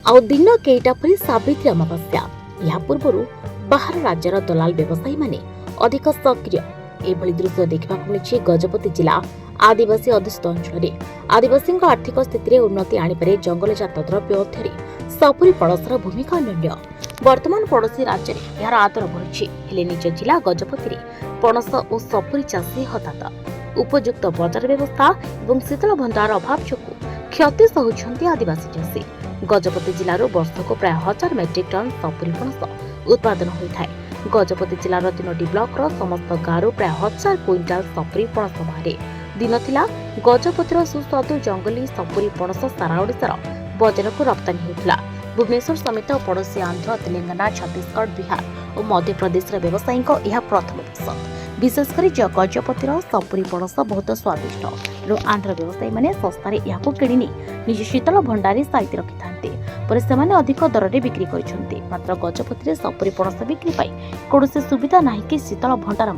आउ दिन केईटा परी सावित्री अमावास्या या पूर्व बाहर राज्यर दलाल व्यवसायी माने अधिक सक्रिय एभली दृश्य देखा मिली गजपति जिला आदिवासी अधिष्ठित अंचल आदिवासी आर्थिक स्थिति में उन्नति आने जंगलजात द्रव्य अध्ययन सपुरी पड़ोसर भूमिका अन्य वर्तमान पड़ोशी राज्य में यार आदर बढ़ुछि निज जिला गजपति पणस और सपुरी चाषी हताहत उपयुक्त बजार व्यवस्था और शीतल भंडार अभाव जो क्षति सहूछंती आदिवासी चाषी गजपति जिलूर वर्षक प्राय 1000 मेट्रिक टन सपुरी पणस उत्पादन होता है। गजपति जिलार 3टी ब्लॉक समस्त गाँव प्राय 1000 क्विंटाल सपुरी पणस बाहर दिन थिला गजपतिर सुस्वादु जंगली सपुरी पणस सारा ओडिशार बजार को रप्तानी होता। भुवनेश्वर समेत पड़ोशी आंध्र तेलंगाना छत्तीसगढ़ बिहार और मध्य प्रदेश व्यवसायी प्रथम पसंद विशेषकर गजपतिर सपुरी पणस बहुत स्वादिष्ट और आंध्र व्यवसायी मैंने सस्तार यहाँ किणी निज शीतल भंडारी साइती रखि था पर से अधिक दर में बिक्री करछन्ते। मात्र गजपति सपुरी पणस बिक्री कौन सुविधा ना कि शीतल भंडार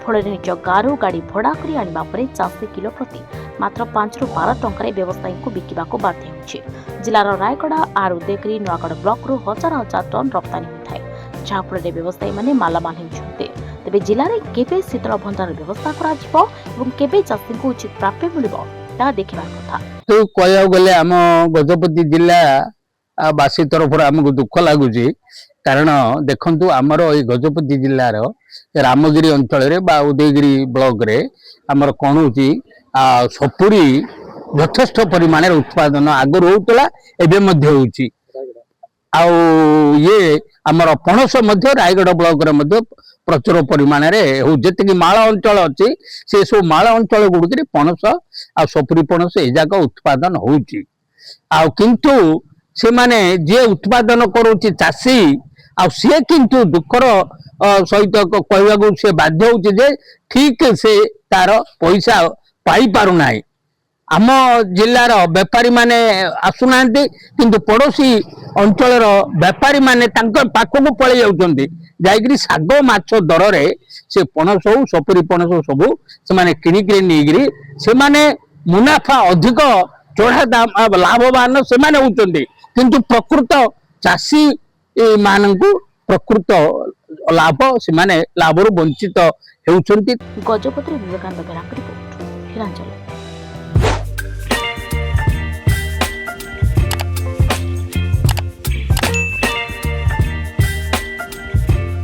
फल निज गाँव गाड़ी भड़ा कर आने चाषी किलो प्रति मात्र 5 ରୁ 12 टंकार व्यवसायी को बिकवा बाध्य होछि। जिलार रायगड़ा आर उदयगिरी नुआगढ़ ब्लॉक रु हजार हजार टन रप्तानी होता है जहाँफल व्यवसायी मैंने मालामाल होते। तेज जिले में केबे शीतल भंडार व्यवस्था केबे चाषी को उचित प्राप्य मिलिबो ता देखिबार कथा। तो कहया गले आम गजपति जिला बासी तरफ आमको दुख लगुच कारण देखु आमर ये गजपति जिलार रामगिरी अंचल उदयगिरी ब्लॉक रे आमर कौन हो सपुरी यथेष्ट परिमाण उत्पादन आगु होता ये आमर पणस रायगढ़ ब्लॉक रे प्रचुर परिमाण जी माल अंचल अच्छी से सब माल अंचल गुड़िक पणस आ सपुरी पणस एजाक उत्पादन होउची किंतु से माने जे उत्पादन करूची चाषी सी किंतु दुखर सहित कहवाक से बाध्य होची जे ठीक से तार पैसा पाई पारु नाही। आम जिलार व्यापारी माने आसुना किंतु पड़ोशी अंचल व्यापारी माने पाखक पलि जाउछन्ति जाइकरी साग माछ दर रे से पणस हो सपुरी पणस सबू से किणिक नहीं से मुनाफा अधिक चढ़ा दाम लाभवान से होती किंतु प्रकृत चाषी मानू प्रकृत लाभ से लाभ वंचित होउछन्ति। गजपति विवेकानंद बेला रिपोर्ट।